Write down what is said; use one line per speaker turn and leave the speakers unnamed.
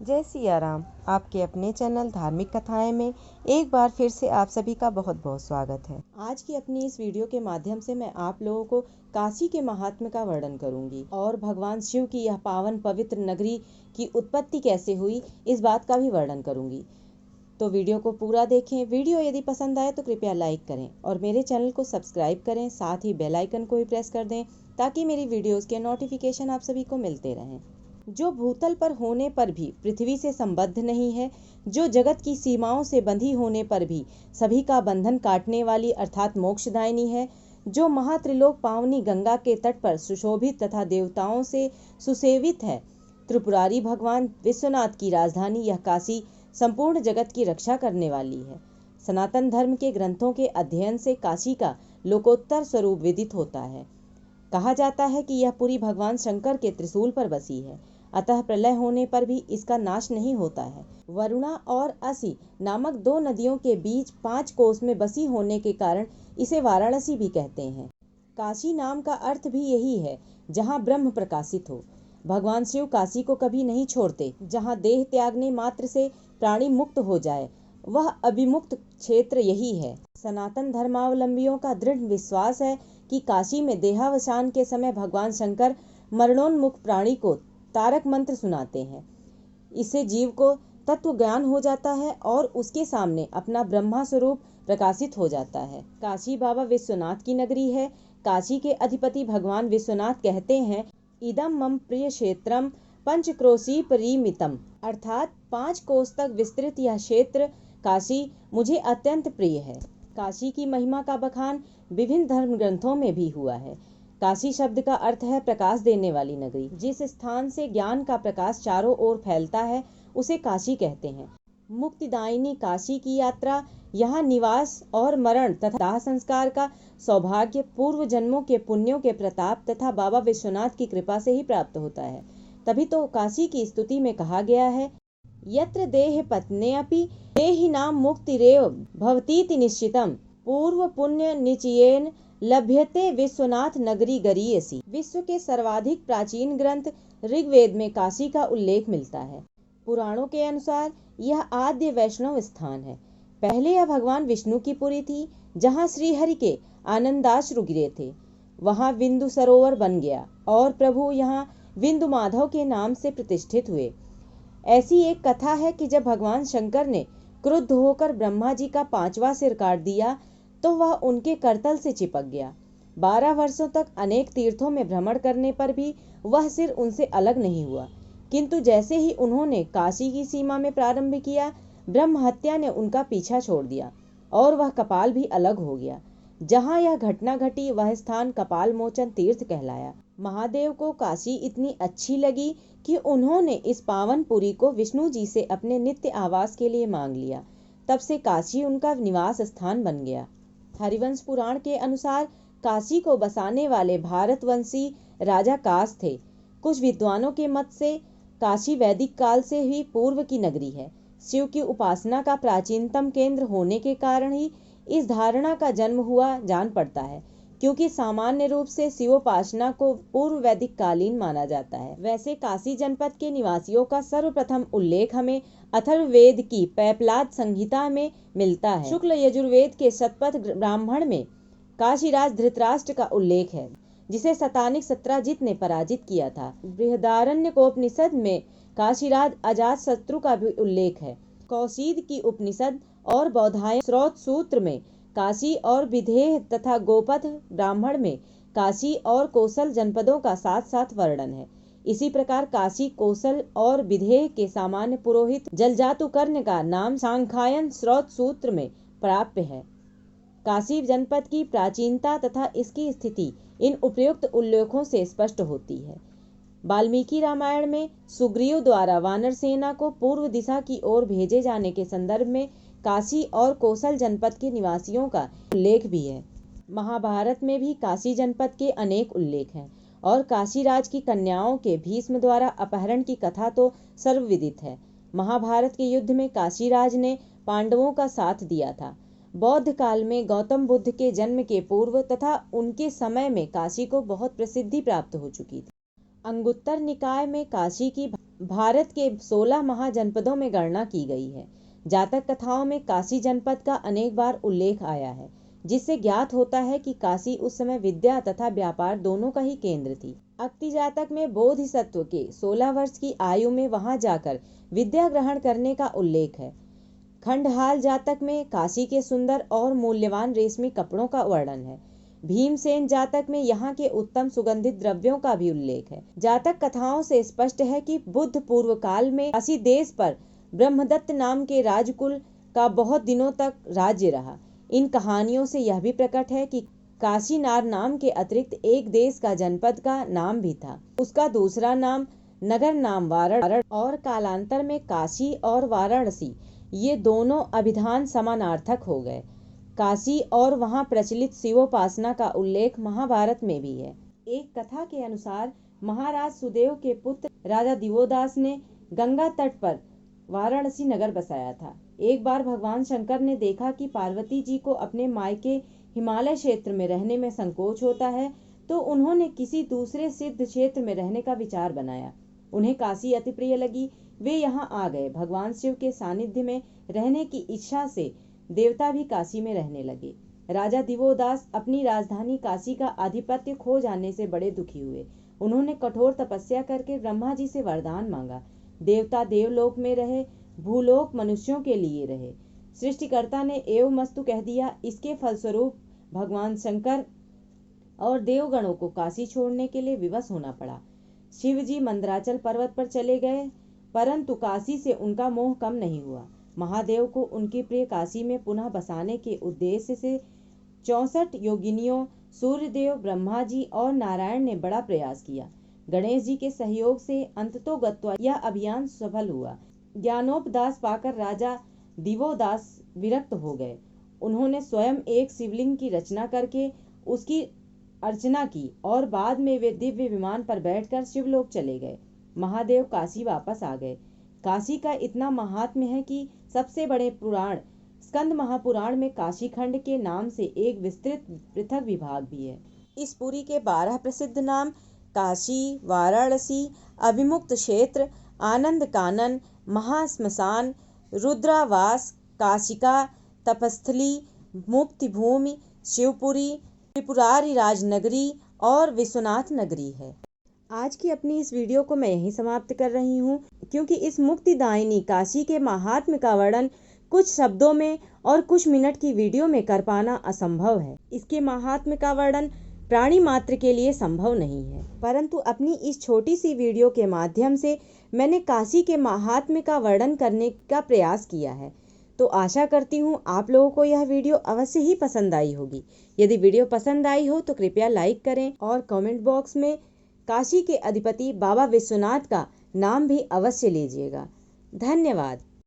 जय सिया राम। आपके अपने चैनल धार्मिक कथाएं में एक बार फिर से आप सभी का बहुत बहुत स्वागत है। आज की अपनी इस वीडियो के माध्यम से मैं आप लोगों को काशी के महात्म्य का वर्णन करूंगी और भगवान शिव की यह पावन पवित्र नगरी की उत्पत्ति कैसे हुई इस बात का भी वर्णन करूंगी। तो वीडियो को पूरा देखें। वीडियो यदि पसंद आए तो कृपया लाइक करें और मेरे चैनल को सब्सक्राइब करें, साथ ही बेल आइकन को भी प्रेस कर दें ताकि मेरी वीडियोस के नोटिफिकेशन आप सभी को मिलते रहें। जो भूतल पर होने पर भी पृथ्वी से संबद्ध नहीं है, जो जगत की सीमाओं से बंधी होने पर भी सभी का बंधन काटने वाली अर्थात मोक्षदायिनी है, जो महात्रिलोक पावनी गंगा के तट पर सुशोभित तथा देवताओं से सुसेवित है, त्रिपुरारी भगवान विश्वनाथ की राजधानी यह काशी संपूर्ण जगत की रक्षा करने वाली है। सनातन धर्म के ग्रंथों के अध्ययन से काशी का लोकोत्तर स्वरूप विदित होता है। कहा जाता है कि यह पुरी भगवान शंकर के त्रिशूल पर बसी है, अतः प्रलय होने पर भी इसका नाश नहीं होता है। वरुणा और असी नामक दो नदियों के बीच 5 कोस में बसी होने के कारण इसे वाराणसी भी कहते हैं। काशी नाम का अर्थ भी यही है, जहाँ ब्रह्म प्रकाशित हो। भगवान शिव काशी को कभी नहीं छोड़ते। जहाँ देह त्यागने मात्र से प्राणी मुक्त हो जाए, वह अभिमुक्त क्षेत्र यही है। सनातन धर्मावलंबियों का दृढ़ विश्वास है कि काशी में देहावसान के समय भगवान शंकर मरणोन्मुख प्राणी को तारक मंत्र सुनाते हैं। इससे जीव को तत्व ज्ञान हो जाता है और उसके सामने अपना ब्रह्मा स्वरूप प्रकाशित हो जाता है। काशी बाबा विश्वनाथ की नगरी है। काशी के अधिपति भगवान विश्वनाथ कहते हैं, इदम मम प्रिय क्षेत्रम पंचक्रोशी परिमितम, अर्थात 5 कोस तक विस्तृत यह क्षेत्र काशी मुझे अत्यंत प्रिय है। काशी की महिमा का बखान विभिन्न धर्म ग्रंथों में भी हुआ है। काशी शब्द का अर्थ है प्रकाश देने वाली नगरी। जिस स्थान से ज्ञान का प्रकाश चारों ओर फैलता है उसे काशी कहते हैं। मुक्तिदायिनी काशी की यात्रा, यहाँ निवास और मरण तथा दाह संस्कार का सौभाग्य पूर्व जन्मों के पुण्यों के प्रताप तथा बाबा विश्वनाथ की कृपा से ही प्राप्त होता है। तभी तो काशी की स्तुति में कहा गया है, यत्र देह पत्न्यपि देहिनां मुक्तिरेव भवतीति निश्चितम् पूर्व पुण्य निचयेन लभ्यते विश्वनाथ नगरी गरीयसी। विश्व के सर्वाधिक प्राचीन ग्रंथ ऋग्वेद में काशी का उल्लेख मिलता है। पुराणों के अनुसार यह आद्य वैष्णव स्थान है। पहले यह भगवान विष्णु की पुरी थी, जहाँ श्रीहरि के आनंदाश्रु गिरे थे। वहाँ बिंदु सरोवर बन गया और प्रभु यहाँ बिंदु माधव के नाम से प्रतिष्ठित हुए। ऐसी एक कथा है कि जब भगवान शंकर ने क्रुद्ध होकर ब्रह्मा जी का 5वां सिर काट दिया तो वह उनके करतल से चिपक गया। 12 वर्षों तक अनेक तीर्थों में भ्रमण करने पर भी वह सिर उनसे अलग नहीं हुआ, किंतु जैसे ही उन्होंने काशी की सीमा में प्रारंभ किया, ब्रह्म हत्या ने उनका पीछा छोड़ दिया और वह कपाल भी अलग हो गया। जहाँ यह घटना घटी वह स्थान कपाल मोचन तीर्थ कहलाया। महादेव को काशी इतनी अच्छी लगी कि उन्होंने इस पावन पुरी को विष्णु जी से अपने नित्य आवास के लिए मांग लिया। तब से काशी उनका निवास स्थान बन गया। हरिवंश पुराण के अनुसार काशी को बसाने वाले भारतवंशी राजा कास थे। कुछ विद्वानों के मत से काशी वैदिक काल से ही पूर्व की नगरी है। शिव की उपासना का प्राचीनतम केंद्र होने के कारण ही इस धारणा का जन्म हुआ जान पड़ता है, क्योंकि सामान्य रूप से शिवोपासना को पूर्व वैदिक कालीन माना जाता है। वैसे काशी जनपद के निवासियों का सर्वप्रथम उल्लेख हमें अथर्ववेद की पैपलाद संहिता में मिलता है। शुक्ल यजुर्वेद के शतपथ ब्राह्मण में काशीराज धृतराष्ट्र का उल्लेख है, जिसे शतानिक सत्राजित ने पराजित किया था। बृहदारण्यकोपनिषद में काशीराज अजातशत्रु का भी उल्लेख है। कौशिक की उपनिषद और बौधायन स्रोत सूत्र में काशी और विदेह तथा गोपथ ब्राह्मण में काशी और कोसल जनपदों का साथ साथ वर्णन है। इसी प्रकार काशी, कोसल और विदेह के सामान्य पुरोहित जलजातुकर्ण का नाम सांख्यायन स्रोत सूत्र में प्राप्य है। काशी जनपद की प्राचीनता तथा इसकी स्थिति इन उपयुक्त उल्लेखों से स्पष्ट होती है। वाल्मीकि रामायण में सुग्रीव द्वारा वानर सेना को पूर्व दिशा की ओर भेजे जाने के संदर्भ में काशी और कोसल जनपद के निवासियों का उल्लेख भी है। महाभारत में भी काशी जनपद के अनेक उल्लेख हैं और काशीराज की कन्याओं के भीष्म द्वारा अपहरण की कथा तो सर्वविदित है। महाभारत के युद्ध में काशीराज ने पांडवों का साथ दिया था। बौद्ध काल में गौतम बुद्ध के जन्म के पूर्व तथा उनके समय में काशी को बहुत प्रसिद्धि प्राप्त हो चुकी थी। अंगुत्तर निकाय में काशी की भारत के 16 महाजनपदों में गणना की गई है। जातक कथाओं में काशी जनपद का अनेक बार उल्लेख आया है, जिससे ज्ञात होता है कि काशी उस समय विद्या तथा व्यापार दोनों का ही केंद्र थी। अक्ति जातक में बोधिसत्व के 16 वर्ष की आयु में वहां जाकर विद्या ग्रहण करने का उल्लेख है। खंडहाल जातक में काशी के सुंदर और मूल्यवान रेशमी कपड़ों का वर्णन है। भीमसेन जातक में यहाँ के उत्तम सुगंधित द्रव्यों का भी उल्लेख है। जातक कथाओं से स्पष्ट है कि बुद्ध पूर्व काल में काशी देश पर ब्रह्मदत्त नाम के राजकुल का बहुत दिनों तक राज्य रहा। इन कहानियों से यह भी प्रकट है कि काशीनार नाम के अतिरिक्त एक देश का जनपद का नाम भी था। उसका दूसरा नाम नगर नाम वाराणसी और कालांतर में काशी और वाराणसी ये दोनों अभिधान समानार्थक हो गए। काशी और वहां प्रचलित शिवोपासना का उल्लेख महाभारत में भी है। एक कथा के अनुसार महाराज सुदेव के पुत्र राजा दिवोदास ने गंगा तट पर वाराणसी नगर बसाया था। एक बार भगवान शंकर ने देखा कि पार्वती जी को अपने मायके हिमालय क्षेत्र में रहने में संकोच होता है, तो उन्होंने किसी दूसरे सिद्ध क्षेत्र में रहने का विचार बनाया। उन्हें काशी अति प्रिय लगी, वे यहाँ आ गए। भगवान शिव के सानिध्य में रहने की इच्छा से देवता भी काशी में रहने लगे। राजा दिवोदास अपनी राजधानी काशी का आधिपत्य खो जाने से बड़े दुखी हुए। उन्होंने कठोर तपस्या करके ब्रह्मा जी से वरदान मांगा। देवता देवलोक में रहे, भूलोक मनुष्यों के लिए रहे। सृष्टिकर्ता ने एवमस्तु कह दिया। इसके फलस्वरूप भगवान शंकर और देवगणों को काशी छोड़ने के लिए विवश होना पड़ा। शिव जी मंदराचल पर्वत पर चले गए, परंतु काशी से उनका मोह कम नहीं हुआ। महादेव को उनकी प्रिय काशी में पुनः बसाने के उद्देश्य से 64 योगिनियों, सूर्यदेव, ब्रह्मा जी और नारायण ने बड़ा प्रयास किया। गणेश जी के सहयोग से अंततोगत्वा यह अभियान सफल हुआ। ज्ञानोपदास पाकर राजा दिवोदास विरक्त हो गए। उन्होंने स्वयं एक शिवलिंग की रचना करके उसकी अर्चना की और बाद में वे दिव्य विमान पर बैठकर शिवलोक चले गए। महादेव काशी वापस आ गए। काशी का इतना महात्म्य है कि सबसे बड़े पुराण स्कंद महापुराण में काशी खंड के नाम से एक विस्तृत पृथक विभाग भी है। इस पुरी के 12 प्रसिद्ध नाम काशी, वाराणसी, अभिमुक्त क्षेत्र, आनंद कानन, महाश्मशान, रुद्रावास, काशिका, तपस्थली, मुक्ति भूमि, शिवपुरी, त्रिपुरारी राजनगरी और विश्वनाथ नगरी है। आज की अपनी इस वीडियो को मैं यहीं समाप्त कर रही हूँ, क्योंकि इस मुक्तिदायिनी काशी के महात्म्य का वर्णन कुछ शब्दों में और कुछ मिनट की वीडियो में कर पाना असंभव है। इसके महात्म्य का वर्णन प्राणी मात्र के लिए संभव नहीं है, परंतु अपनी इस छोटी सी वीडियो के माध्यम से मैंने काशी के महात्म्य का वर्णन करने का प्रयास किया है। तो आशा करती हूँ आप लोगों को यह वीडियो अवश्य ही पसंद आई होगी। यदि वीडियो पसंद आई हो तो कृपया लाइक करें और कमेंट बॉक्स में काशी के अधिपति बाबा विश्वनाथ का नाम भी अवश्य लीजिएगा। धन्यवाद।